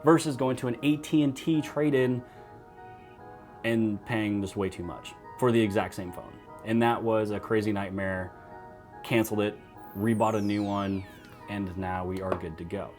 versus going to an AT&T trade-in and paying just way too much for the exact same phone. And that was a crazy nightmare. Canceled it, rebought a new one, and now we are good to go.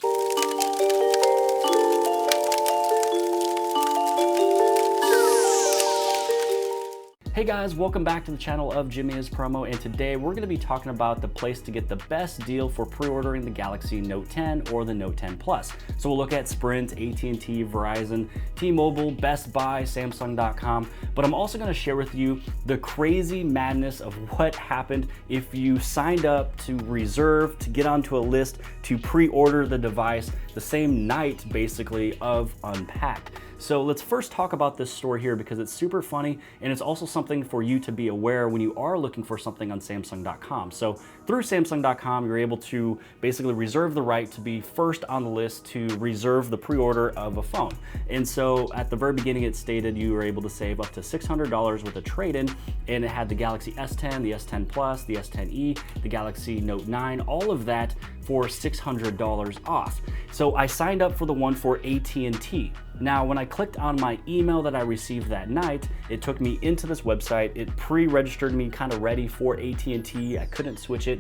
Hey guys, welcome back to the channel of Jimmy is Promo, and today we're going to be talking about the place to get the best deal for pre-ordering the Galaxy Note 10 or the Note 10 Plus. So we'll look at Sprint, AT&T, Verizon, T-Mobile, Best Buy, Samsung.com, but I'm also going to share with you the crazy madness of what happened if you signed up to reserve, to get onto a list, to pre-order the device the same night basically of Unpacked. So let's first talk about this store here because it's super funny, and it's also something for you to be aware when you are looking for something on Samsung.com. So through Samsung.com, you're able to basically reserve the right to be first on the list to reserve the pre-order of a phone. And so at the very beginning, it stated you were able to save up to $600 with a trade-in, and it had the Galaxy S10, the S10 Plus, the S10e, the Galaxy Note 9, all of that for $600 off. So I signed up for the one for AT&T. Now, when I clicked on my email that I received that night, it took me into this website. It pre-registered me kind of ready for AT&T. I couldn't switch it,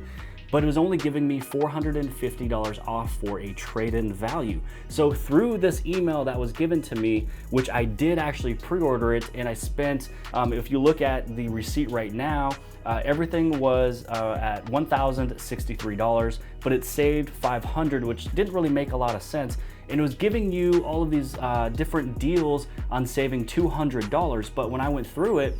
but it was only giving me $450 off for a trade-in value. So through this email that was given to me, which I did actually pre-order it, and I spent, if you look at the receipt right now, everything was at $1,063, but it saved $500, which didn't really make a lot of sense. And it was giving you all of these different deals on saving $200, but when I went through it,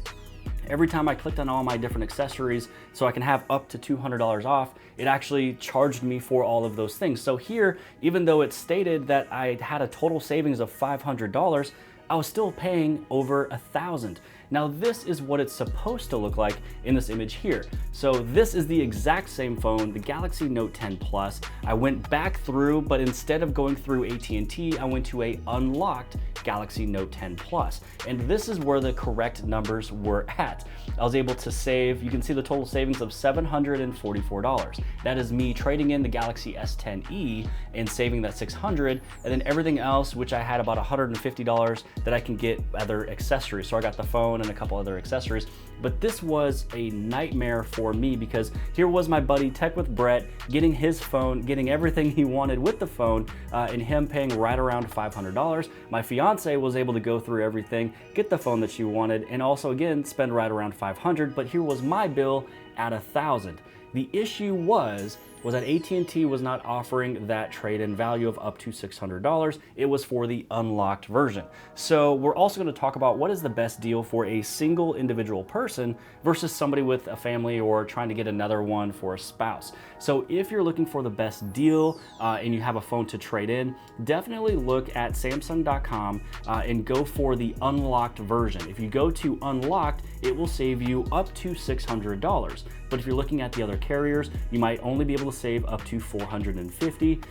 every time I clicked on all my different accessories so I can have up to $200 off, it actually charged me for all of those things. So here, even though it stated that I had a total savings of $500, I was still paying over $1,000. Now this is what it's supposed to look like in this image here. So this is the exact same phone, the Galaxy Note 10 Plus. I went back through, but instead of going through AT&T, I went to a unlocked Galaxy Note 10 Plus. And this is where the correct numbers were at. I was able to save, you can see the total savings of $744. That is me trading in the Galaxy S10e and saving that $600, and then everything else, which I had about $150 that I can get other accessories. So I got the phone and a couple other accessories, but this was a nightmare for me because here was my buddy Tech with Brett getting his phone, getting everything he wanted with the phone, and him paying right around $500. My fiance was able to go through everything, get the phone that she wanted, and also again spend right around $500, but here was my bill at $1,000. The issue was that AT&T was not offering that trade-in value of up to $600. It was for the unlocked version. So we're also going to talk about what is the best deal for a single individual person versus somebody with a family or trying to get another one for a spouse. So if you're looking for the best deal and you have a phone to trade in, definitely look at Samsung.com and go for the unlocked version. If you go to unlocked, it will save you up to $600. But if you're looking at the other carriers, you might only be able to save up to $450,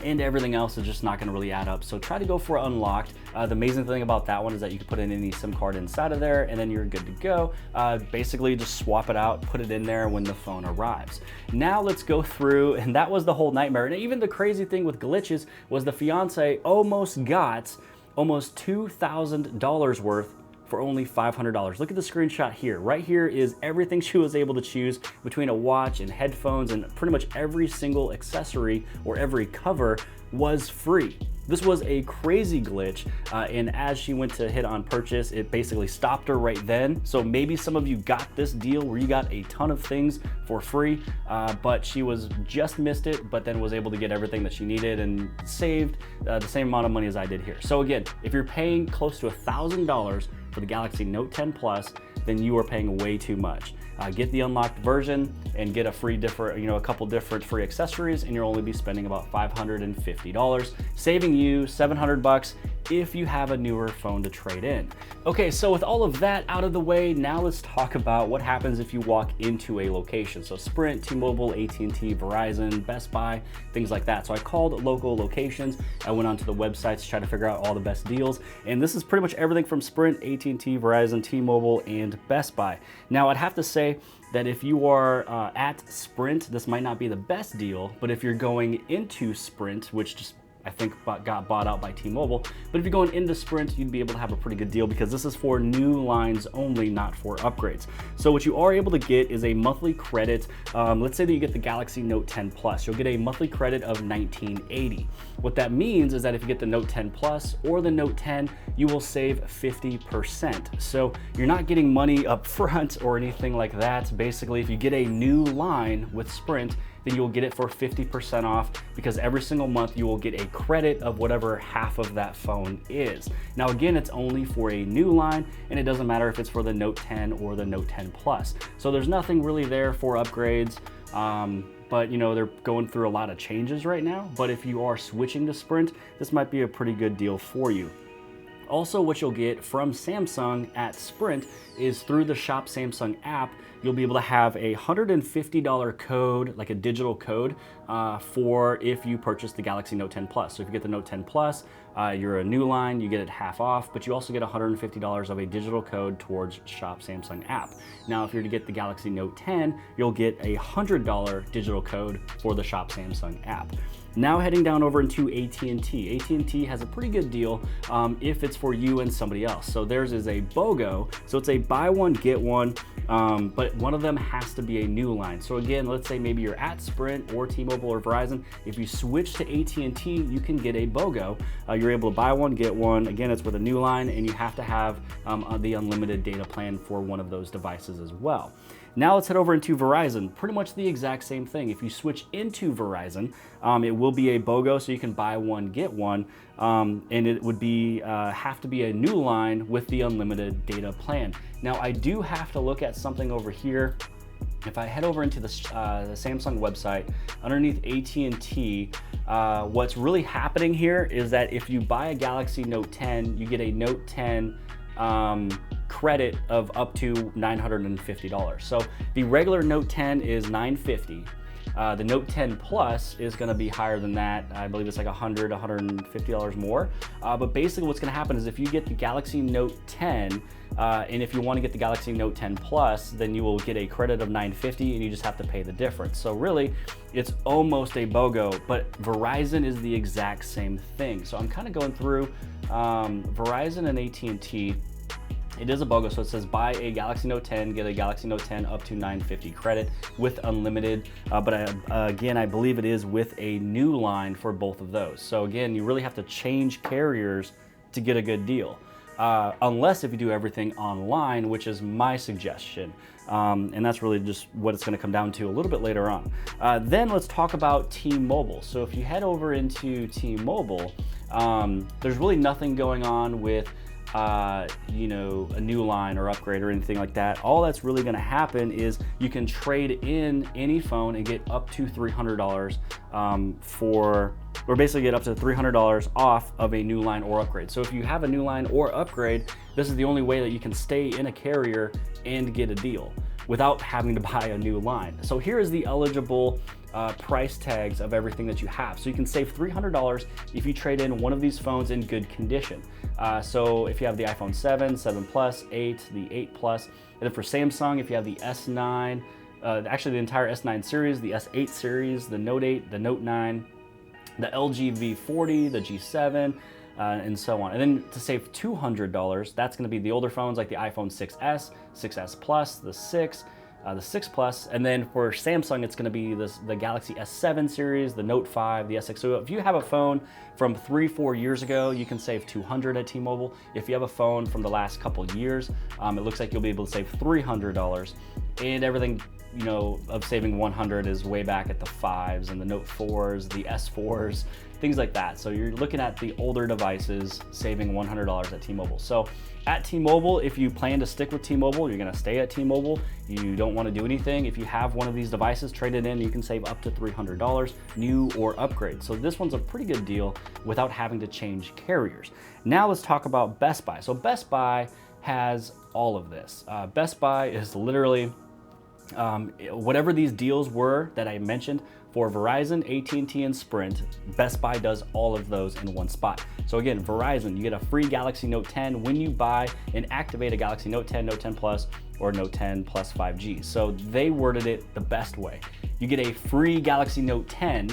and everything else is just not going to really add up. So try to go for unlocked. The amazing thing about that one is that you can put in any SIM card inside of there, and then you're good to go. Basically just swap it out, put it in there when the phone arrives. Now let's go through, and that was the whole nightmare. And even the crazy thing with glitches was the fiance almost got almost $2,000 worth for only $500. Look at the screenshot here. Right here is everything she was able to choose between a watch and headphones, and pretty much every single accessory or every cover was free. This was a crazy glitch, and as she went to hit on purchase, it basically stopped her right then. So maybe some of you got this deal where you got a ton of things for free, but she just missed it, but then was able to get everything that she needed and saved the same amount of money as I did here. So again, if you're paying close to $1,000 for the Galaxy Note 10 Plus, then you are paying way too much. Get the unlocked version and get a couple different free accessories, and you'll only be spending about $550, saving you $700 if you have a newer phone to trade in. Okay, so with all of that out of the way, now let's talk about what happens if you walk into a location. So Sprint, T-Mobile, AT&T, Verizon, Best Buy, things like that. So I called local locations. I went onto the websites to try to figure out all the best deals. And this is pretty much everything from Sprint, AT&T, Verizon, T-Mobile, and Best Buy. Now I'd have to say that if you are at Sprint, this might not be the best deal, but if you're going into Sprint, which just I think got bought out by T-Mobile. But if you're going into Sprint, you'd be able to have a pretty good deal because this is for new lines only, not for upgrades. So what you are able to get is a monthly credit. Let's say that you get the Galaxy Note 10 Plus. You'll get a monthly credit of $19.80. What that means is that if you get the Note 10 Plus or the Note 10, you will save 50%. So you're not getting money up front or anything like that. Basically, if you get a new line with Sprint, then you'll get it for 50% off because every single month you will get a credit of whatever half of that phone is. Now again, it's only for a new line and it doesn't matter if it's for the Note 10 or the Note 10 Plus. So there's nothing really there for upgrades. But you know, they're going through a lot of changes right now. But if you are switching to Sprint, this might be a pretty good deal for you. Also, what you'll get from Samsung at Sprint is through the Shop Samsung app, you'll be able to have a $150 code, like a digital code, for if you purchase the Galaxy Note 10 Plus. So if you get the Note 10 Plus, you're a new line, you get it half off, but you also get $150 of a digital code towards Shop Samsung app. Now, if you're to get the Galaxy Note 10, you'll get a $100 digital code for the Shop Samsung app. Now heading down over into AT&T. AT&T has a pretty good deal if it's for you and somebody else. So theirs is a BOGO, so it's a buy one, get one, but one of them has to be a new line. So again, let's say maybe you're at Sprint or T-Mobile or Verizon. If you switch to AT&T, you can get a BOGO. You're able to buy one, get one. Again, it's with a new line and you have to have the unlimited data plan for one of those devices as well. Now let's head over into Verizon. Pretty much the exact same thing. If you switch into Verizon, it will be a BOGO, so you can buy one, get one, and it would be have to be a new line with the unlimited data plan. Now I do have to look at something over here. If I head over into the Samsung website, underneath AT&T, what's really happening here is that if you buy a Galaxy Note 10, you get a Note 10 credit of up to $950. So the regular Note 10 is $950. The Note 10 Plus is going to be higher than that. I believe it's like $100, $150 more. But basically what's going to happen is if you get the Galaxy Note 10, and if you want to get the Galaxy Note 10 Plus, then you will get a credit of $950 and you just have to pay the difference. So really, it's almost a BOGO, but Verizon is the exact same thing. So I'm kind of going through Verizon and AT&T. It is a BOGO, so it says buy a Galaxy Note 10, get a Galaxy Note 10 up to $950 credit with unlimited, but again, I believe it is with a new line for both of those. So again, you really have to change carriers to get a good deal, unless if you do everything online, which is my suggestion. And that's really just what it's going to come down to a little bit later on. Then let's talk about T-Mobile. So if you head over into T-Mobile, there's really nothing going on with you know, a new line or upgrade or anything like that. All that's really going to happen is you can trade in any phone and get up to $300 or basically get up to $300 off of a new line or upgrade. So if you have a new line or upgrade, this is the only way that you can stay in a carrier and get a deal without having to buy a new line. So here is the eligible price tags of everything that you have. So you can save $300 if you trade in one of these phones in good condition. So if you have the iPhone 7, 7 Plus, 8, the 8 Plus, and then for Samsung, if you have the S9, actually the entire S9 series, the S8 series, the Note 8, the Note 9, the LG V40, the G7, and so on. And then to save $200, that's going to be the older phones like the iPhone 6S, 6S Plus, the 6, the 6 Plus, and then for Samsung, it's going to be the Galaxy S7 series, the Note 5, the S6. So if you have a phone from 3-4 years ago, you can save $200 at T-Mobile. If you have a phone from the last couple of years, it looks like you'll be able to save $300, and everything, you know, of saving $100 is way back at the 5s and the Note 4s, the S4s, things like that. So you're looking at the older devices saving $100 at T-Mobile. So at T-Mobile, if you plan to stick with T-Mobile, you're gonna stay at T-Mobile, you don't wanna do anything. If you have one of these devices, trade it in, you can save up to $300, new or upgrade. So this one's a pretty good deal without having to change carriers. Now let's talk about Best Buy. So Best Buy has all of this. Best Buy is literally whatever these deals were that I mentioned for Verizon, AT&T, and Sprint, Best Buy does all of those in one spot. So again, Verizon, you get a free Galaxy Note 10 when you buy and activate a Galaxy Note 10, Note 10 Plus, or Note 10 Plus 5G. So they worded it the best way. You get a free Galaxy Note 10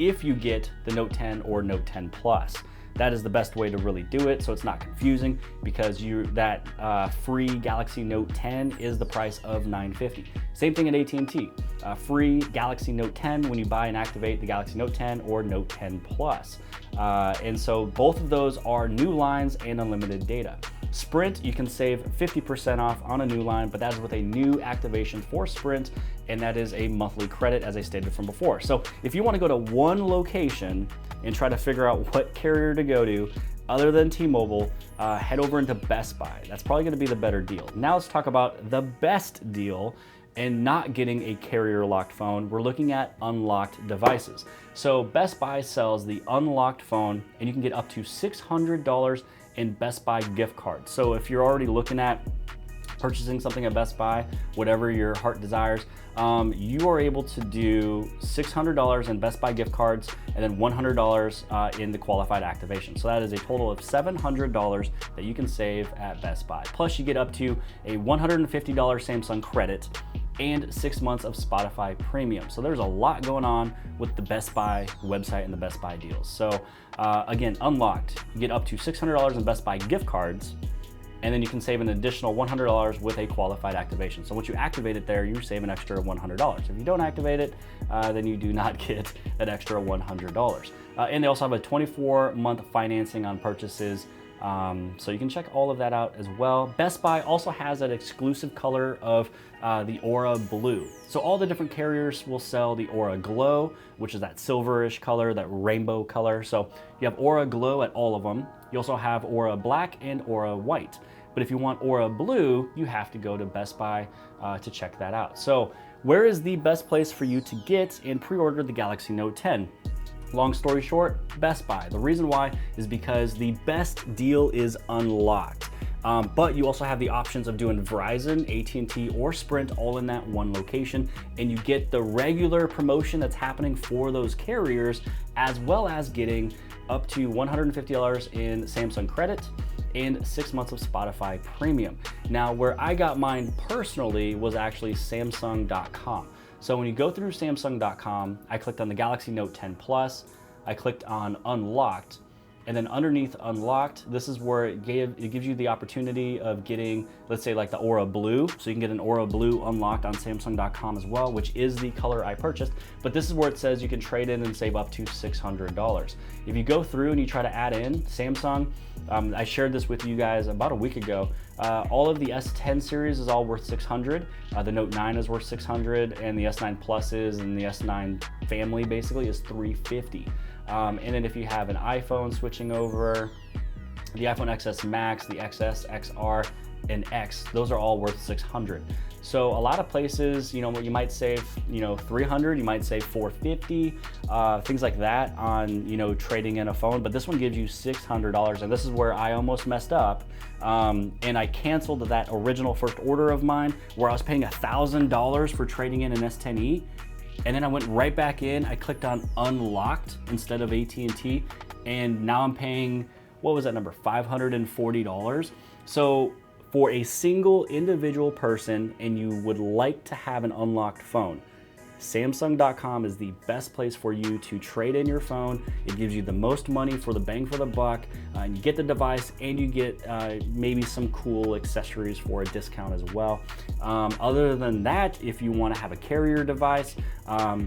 if you get the Note 10 or Note 10 Plus. That is the best way to really do it, so it's not confusing, because that free Galaxy Note 10 is the price of $950. Same thing at AT&T. Free Galaxy Note 10 when you buy and activate the Galaxy Note 10 or Note 10 Plus. And so both of those are new lines and unlimited data. Sprint, you can save 50% off on a new line, but that is with a new activation for Sprint, and that is a monthly credit, as I stated from before. So if you want to go to one location and try to figure out what carrier to go to other than T-Mobile, head over into Best Buy. That's probably going to be the better deal. Now let's talk about the best deal and not getting a carrier locked phone. We're looking at unlocked devices. So Best Buy sells the unlocked phone, and you can get up to $600 in Best Buy gift cards. So if you're already looking at purchasing something at Best Buy, whatever your heart desires, you are able to do $600 in Best Buy gift cards and then $100 in the qualified activation. So that is a total of $700 that you can save at Best Buy. Plus you get up to a $150 Samsung credit and 6 months of Spotify Premium. So there's a lot going on with the Best Buy website and the Best Buy deals. So again, unlocked, you get up to $600 in Best Buy gift cards, and then you can save an additional $100 with a qualified activation. So once you activate it there, you save an extra $100. If you don't activate it, then you do not get that extra $100. And they also have a 24-month financing on purchases. So you can check all of that out as well. Best Buy also has that exclusive color of the Aura Blue. So all the different carriers will sell the Aura Glow, which is that silverish color, that rainbow color. So you have Aura Glow at all of them. You also have Aura Black and Aura White. But if you want Aura Blue, you have to go to Best Buy to check that out. So where is the best place for you to get and pre-order the Galaxy Note 10? Long story short, Best Buy. The reason why is because the best deal is unlocked. But you also have the options of doing Verizon, AT&T, or Sprint all in that one location, and you get the regular promotion that's happening for those carriers, as well as getting up to $150 in Samsung credit and 6 months of Spotify Premium. Now, where I got mine personally was actually Samsung.com. So when you go through Samsung.com, I clicked on the Galaxy Note 10 Plus, I clicked on Unlocked, and then underneath Unlocked, this is where it gives you the opportunity of getting, let's say like the Aura Blue. So you can get an Aura Blue unlocked on Samsung.com as well, which is the color I purchased. But this is where it says you can trade in and save up to $600. If you go through and you try to add in Samsung, I shared this with you guys about a week ago. All of the S10 series is all worth $600. The Note 9 is worth $600, and the S9 Pluses and the S9 family basically is $350. And then if you have an iPhone switching over, the iPhone XS Max, the XS, XR, and X, those are all worth $600. So a lot of places, you might save, $300, you might save $450, things like that on, trading in a phone. But this one gives you $600, and this is where I almost messed up. And I canceled that original first order of mine where I was paying $1,000 for trading in an S10e. And then I went right back in, I clicked on Unlocked instead of AT&T, and now I'm paying, what was that number, $540. So for a single individual person, and you would like to have an unlocked phone, Samsung.com is the best place for you to trade in your phone. It gives you the most money for the bang for the buck, and you get the device, and you get maybe some cool accessories for a discount as well. Other than that, if you want to have a carrier device,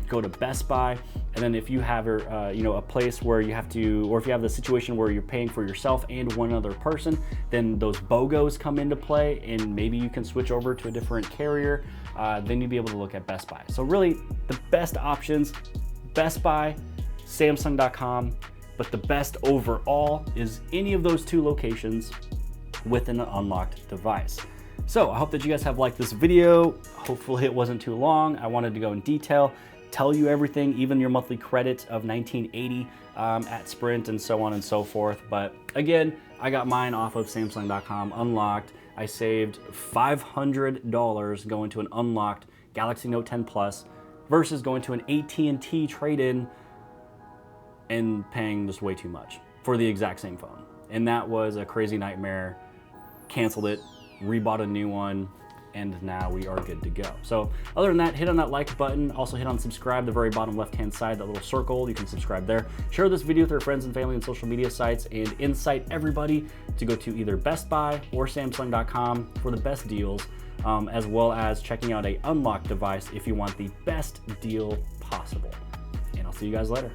go to Best Buy. And then if you have a place where you have to, or if you have the situation where you're paying for yourself and one other person, then those BOGOs come into play, and maybe you can switch over to a different carrier. Then you'd be able to look at Best Buy. So really the best options, Best Buy, Samsung.com, but the best overall is any of those two locations with an unlocked device. So I hope that you guys have liked this video. Hopefully it wasn't too long. I wanted to go in detail, tell you everything, even your monthly credit of $19.80 at Sprint and so on and so forth. But again, I got mine off of Samsung.com unlocked. I saved $500 going to an unlocked Galaxy Note 10 Plus versus going to an AT&T trade-in and paying just way too much for the exact same phone. And that was a crazy nightmare. Canceled it, rebought a new one. and now we are good to go. So other than that, hit on that like button. Also hit on subscribe, the very bottom left-hand side, that little circle. You can subscribe there. Share this video with your friends and family and social media sites, and incite everybody to go to either Best Buy or Samsung.com for the best deals, as well as checking out a unlocked device if you want the best deal possible. And I'll see you guys later.